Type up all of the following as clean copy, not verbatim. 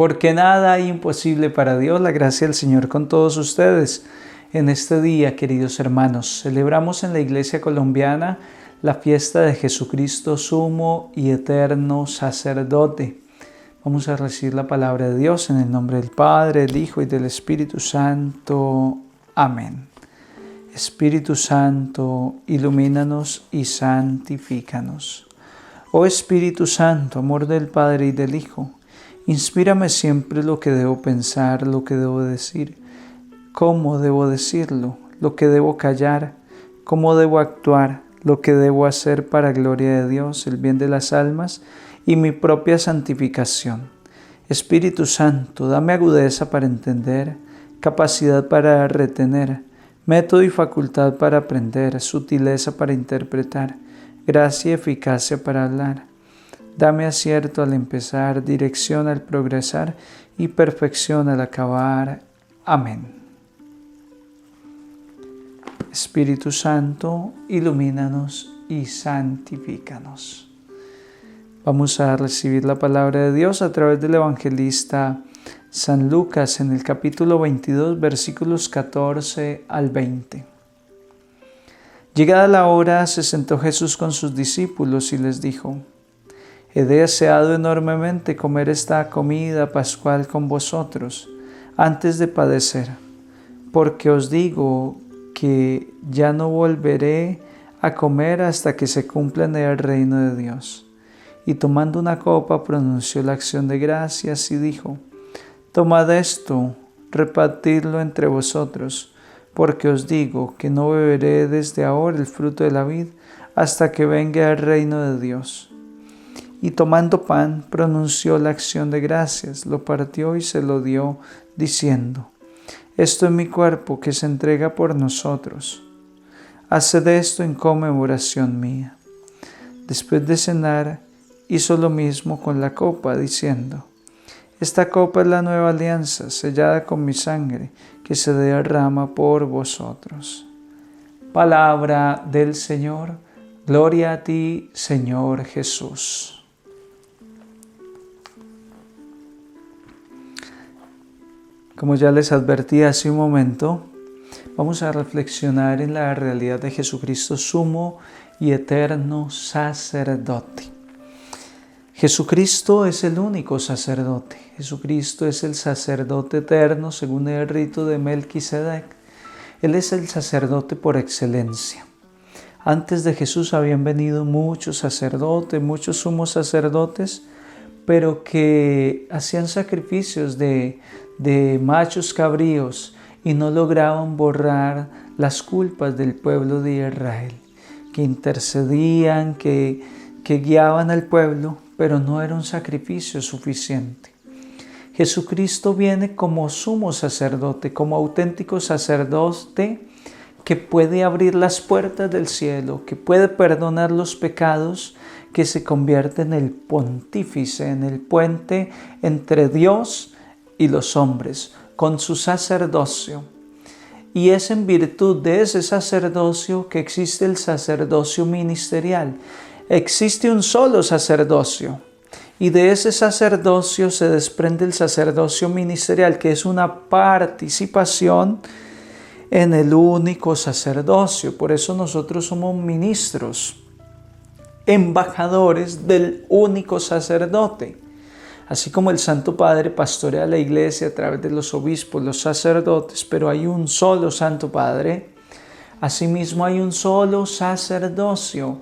porque nada hay imposible para Dios. La gracia del Señor con todos ustedes. En este día, queridos hermanos, celebramos en la Iglesia colombiana la fiesta de Jesucristo, sumo y eterno sacerdote. Vamos a recibir la palabra de Dios en el nombre del Padre, del Hijo y del Espíritu Santo. Amén. Espíritu Santo, ilumínanos y santifícanos. Oh Espíritu Santo, amor del Padre y del Hijo, inspírame siempre lo que debo pensar, lo que debo decir, cómo debo decirlo, lo que debo callar, cómo debo actuar, lo que debo hacer para gloria de Dios, el bien de las almas y mi propia santificación. Espíritu Santo, dame agudeza para entender, capacidad para retener, método y facultad para aprender, sutileza para interpretar, gracia y eficacia para hablar. Dame acierto al empezar, dirección al progresar y perfección al acabar. Amén. Espíritu Santo, ilumínanos y santifícanos. Vamos a recibir la palabra de Dios a través del evangelista San Lucas en el capítulo 22, versículos 14 al 20. Llegada la hora, se sentó Jesús con sus discípulos y les dijo: He deseado enormemente comer esta comida pascual con vosotros antes de padecer, porque os digo que ya no volveré a comer hasta que se cumpla en el reino de Dios. Y tomando una copa pronunció la acción de gracias y dijo: Tomad esto, repartidlo entre vosotros, porque os digo que no beberé desde ahora el fruto de la vid hasta que venga el reino de Dios. Y tomando pan, pronunció la acción de gracias, lo partió y se lo dio, diciendo: Esto es mi cuerpo que se entrega por nosotros. Haced esto en conmemoración mía. Después de cenar, hizo lo mismo con la copa, diciendo: Esta copa es la nueva alianza, sellada con mi sangre, que se derrama por vosotros. Palabra del Señor. Gloria a ti, Señor Jesús. Como ya les advertí hace un momento, vamos a reflexionar en la realidad de Jesucristo, sumo y eterno sacerdote. Jesucristo es el único sacerdote. Jesucristo es el sacerdote eterno según el rito de Melquisedec. Él es el sacerdote por excelencia. Antes de Jesús habían venido muchos sacerdotes, muchos sumos sacerdotes, pero que hacían sacrificios de machos cabríos y no lograban borrar las culpas del pueblo de Israel, que intercedían, que guiaban al pueblo, pero no era un sacrificio suficiente. Jesucristo viene como sumo sacerdote, como auténtico sacerdote que puede abrir las puertas del cielo, que puede perdonar los pecados, que se convierte en el pontífice, en el puente entre Dios y los hombres, con su sacerdocio. Y es en virtud de ese sacerdocio que existe el sacerdocio ministerial. Existe un solo sacerdocio y de ese sacerdocio se desprende el sacerdocio ministerial, que es una participación en el único sacerdocio. Por eso nosotros somos ministros, embajadores del único sacerdote. Así como el Santo Padre pastorea la iglesia a través de los obispos, los sacerdotes, pero hay un solo Santo Padre, asimismo hay un solo sacerdocio.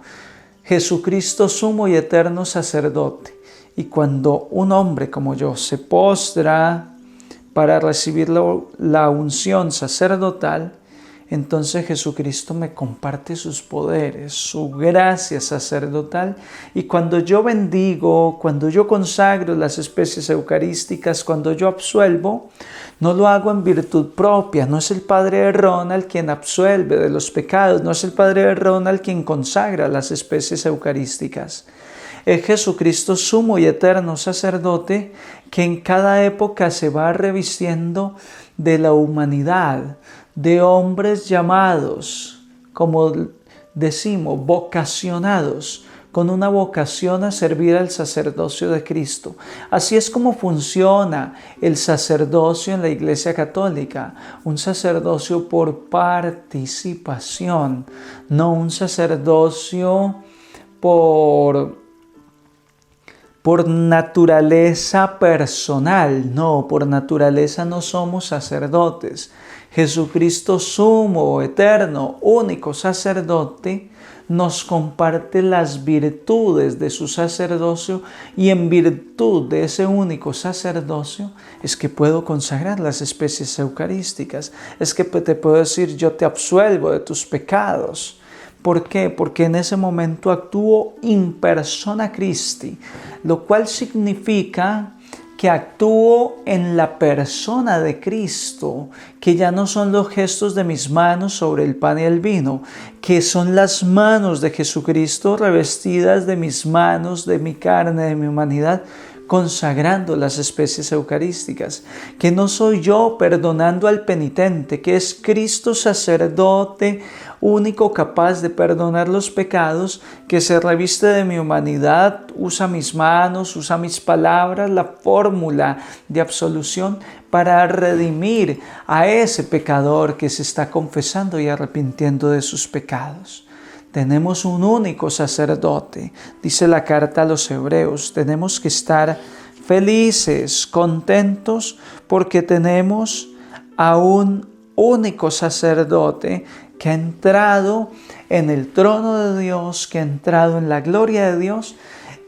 Jesucristo, sumo y eterno sacerdote. Y cuando un hombre como yo se postra para recibir la unción sacerdotal, entonces Jesucristo me comparte sus poderes, su gracia sacerdotal. Y cuando yo bendigo, cuando yo consagro las especies eucarísticas, cuando yo absuelvo, no lo hago en virtud propia. No es el Padre Ronald quien absuelve de los pecados, no es el Padre Ronald quien consagra las especies eucarísticas. Es Jesucristo, sumo y eterno sacerdote, que en cada época se va revistiendo de la humanidad, de hombres llamados, como decimos, vocacionados con una vocación a servir al sacerdocio de Cristo. Así es como funciona el sacerdocio en la Iglesia Católica, un sacerdocio por participación, no un sacerdocio por naturaleza personal. No, por naturaleza no somos sacerdotes. Jesucristo sumo, eterno, único sacerdote, nos comparte las virtudes de su sacerdocio, y en virtud de ese único sacerdocio es que puedo consagrar las especies eucarísticas, es que te puedo decir: yo te absuelvo de tus pecados. ¿Por qué? Porque en ese momento actúo in persona Christi, lo cual significa que actúo en la persona de Cristo, que ya no son los gestos de mis manos sobre el pan y el vino, que son las manos de Jesucristo revestidas de mis manos, de mi carne, de mi humanidad, consagrando las especies eucarísticas, que no soy yo perdonando al penitente, que es Cristo sacerdote único capaz de perdonar los pecados, que se reviste de mi humanidad, usa mis manos, usa mis palabras, la fórmula de absolución para redimir a ese pecador que se está confesando y arrepintiendo de sus pecados. Tenemos un único sacerdote, dice la carta a los Hebreos. Tenemos que estar felices, contentos, porque tenemos a un único sacerdote que ha entrado en el trono de Dios, que ha entrado en la gloria de Dios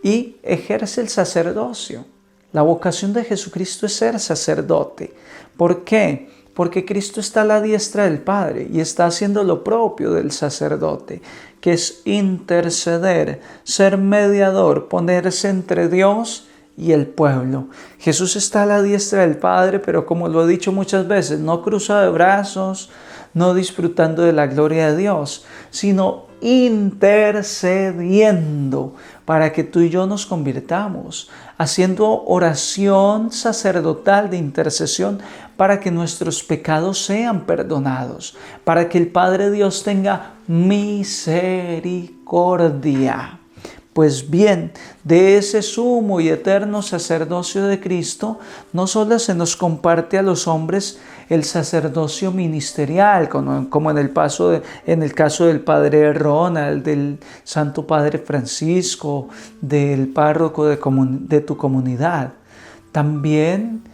y ejerce el sacerdocio. La vocación de Jesucristo es ser sacerdote. ¿Por qué? Porque Cristo está a la diestra del Padre y está haciendo lo propio del sacerdote, que es interceder, ser mediador, ponerse entre Dios y el pueblo. Jesús está a la diestra del Padre, pero como lo he dicho muchas veces, no cruzado de brazos, no disfrutando de la gloria de Dios, sino intercediendo para que tú y yo nos convirtamos, haciendo oración sacerdotal de intercesión para que nuestros pecados sean perdonados, para que el Padre Dios tenga misericordia. Pues bien, de ese sumo y eterno sacerdocio de Cristo, no solo se nos comparte a los hombres el sacerdocio ministerial, como en el caso del Padre Ronald, del Santo Padre Francisco, del párroco de tu comunidad. También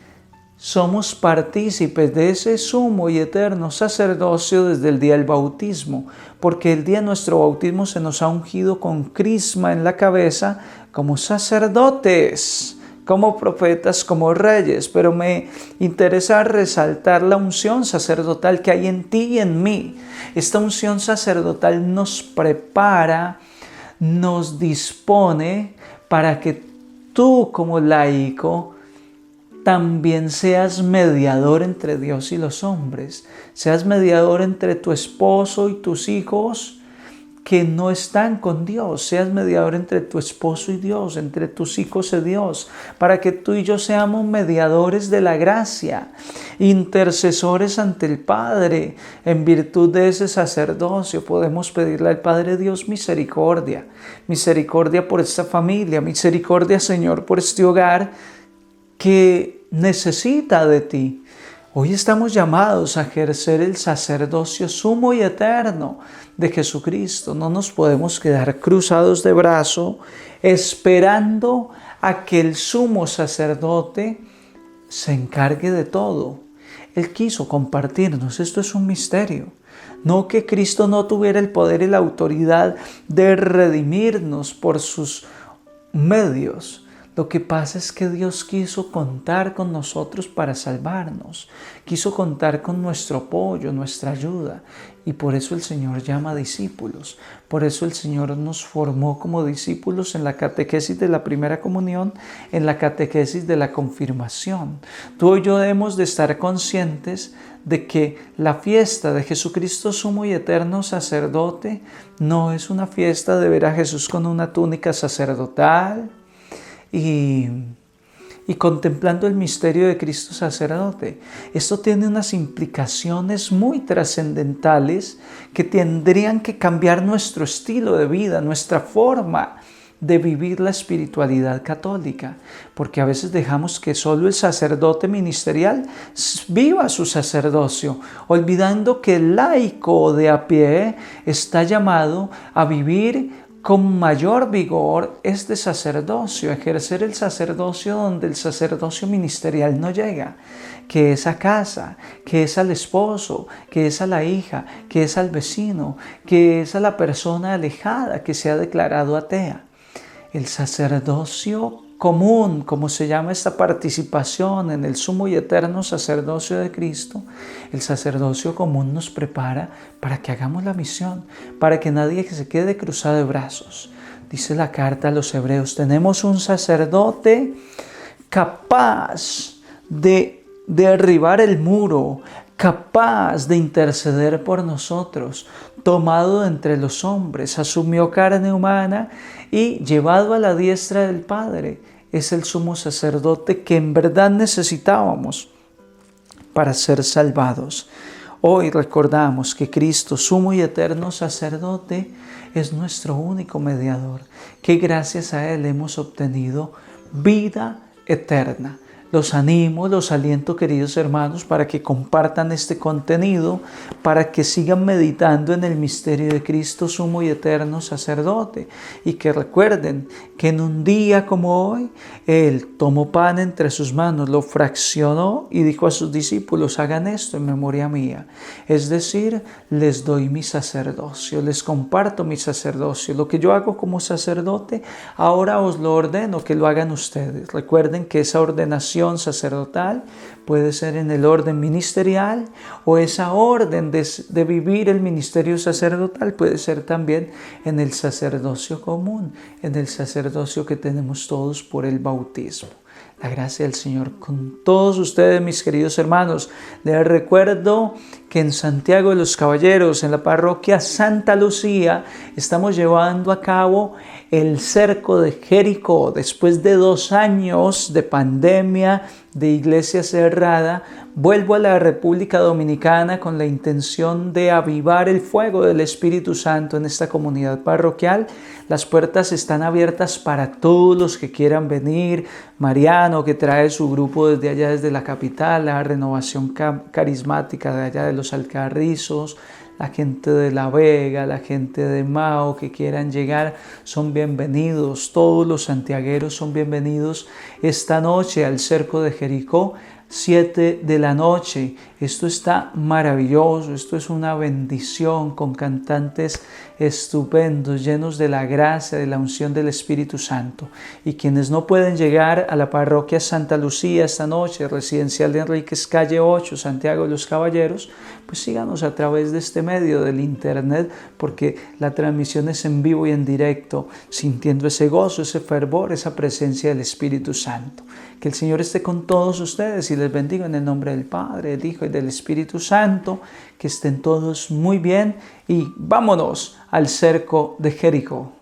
somos partícipes de ese sumo y eterno sacerdocio desde el día del bautismo, porque el día de nuestro bautismo se nos ha ungido con crisma en la cabeza como sacerdotes, como profetas, como reyes, pero me interesa resaltar la unción sacerdotal que hay en ti y en mí. Esta unción sacerdotal nos prepara, nos dispone para que tú como laico también seas mediador entre Dios y los hombres, seas mediador entre tu esposo y tus hijos que no están con Dios, seas mediador entre tu esposo y Dios, entre tus hijos y Dios, para que tú y yo seamos mediadores de la gracia, intercesores ante el Padre. En virtud de ese sacerdocio podemos pedirle al Padre Dios misericordia, misericordia por esta familia, misericordia, Señor, por este hogar que necesita de ti. Hoy estamos llamados a ejercer el sacerdocio sumo y eterno de Jesucristo. No nos podemos quedar cruzados de brazo esperando a que el sumo sacerdote se encargue de todo. Él quiso compartirnos, esto es un misterio. No que Cristo no tuviera el poder y la autoridad de redimirnos por sus medios. Lo que pasa es que Dios quiso contar con nosotros para salvarnos. Quiso contar con nuestro apoyo, nuestra ayuda. Y por eso el Señor llama discípulos. Por eso el Señor nos formó como discípulos en la catequesis de la primera comunión, en la catequesis de la confirmación. Tú y yo debemos de estar conscientes de que la fiesta de Jesucristo sumo y eterno sacerdote no es una fiesta de ver a Jesús con una túnica sacerdotal, y contemplando el misterio de Cristo sacerdote. Esto tiene unas implicaciones muy trascendentales que tendrían que cambiar nuestro estilo de vida, nuestra forma de vivir la espiritualidad católica, porque a veces dejamos que solo el sacerdote ministerial viva su sacerdocio, olvidando que el laico de a pie está llamado a vivir con mayor vigor este sacerdocio, ejercer el sacerdocio donde el sacerdocio ministerial no llega, que es a casa, que es al esposo, que es a la hija, que es al vecino, que es a la persona alejada que se ha declarado atea. El sacerdocio común, como se llama esta participación en el sumo y eterno sacerdocio de Cristo, el sacerdocio común nos prepara para que hagamos la misión, para que nadie se quede cruzado de brazos. Dice la carta a los Hebreos, tenemos un sacerdote capaz de derribar el muro, capaz de interceder por nosotros, tomado de entre los hombres, asumió carne humana y llevado a la diestra del Padre. Es el sumo sacerdote que en verdad necesitábamos para ser salvados. Hoy recordamos que Cristo, sumo y eterno sacerdote, es nuestro único mediador, que gracias a Él hemos obtenido vida eterna. Los animo, los aliento, queridos hermanos, para que compartan este contenido, para que sigan meditando en el misterio de Cristo, sumo y eterno sacerdote, y que recuerden que en un día como hoy, Él tomó pan entre sus manos, lo fraccionó y dijo a sus discípulos, hagan esto en memoria mía. Es decir, les doy mi sacerdocio, les comparto mi sacerdocio. Lo que yo hago como sacerdote, ahora os lo ordeno que lo hagan ustedes. Recuerden que esa ordenación sacerdotal puede ser en el orden ministerial, o esa orden de vivir el ministerio sacerdotal puede ser también en el sacerdocio común, en el sacerdocio que tenemos todos por el bautismo. La gracia del Señor con todos ustedes, mis queridos hermanos. Les recuerdo que en Santiago de los Caballeros, en la parroquia Santa Lucía, estamos llevando a cabo el cerco de Jericó. Después de 2 años de pandemia, de iglesia cerrada, vuelvo a la República Dominicana con la intención de avivar el fuego del Espíritu Santo en esta comunidad parroquial. Las puertas están abiertas para todos los que quieran venir. Mariano, que trae su grupo desde allá, desde la capital, la renovación carismática de allá de los Alcarrizos, la gente de La Vega, la gente de Mao que quieran llegar, son bienvenidos. Todos los santiagueros son bienvenidos esta noche al cerco de Jericó, 7 de la noche. Esto está maravilloso, esto es una bendición, con cantantes estupendos, llenos de la gracia, de la unción del Espíritu Santo. Y quienes no pueden llegar a la parroquia Santa Lucía esta noche, residencial de Enríquez, calle 8, Santiago de los Caballeros, pues síganos a través de este medio del internet, porque la transmisión es en vivo y en directo, sintiendo ese gozo, ese fervor, esa presencia del Espíritu Santo. Que el Señor esté con todos ustedes y les bendiga en el nombre del Padre, del Hijo y del Espíritu Santo. Que estén todos muy bien y vámonos al cerco de Jericó.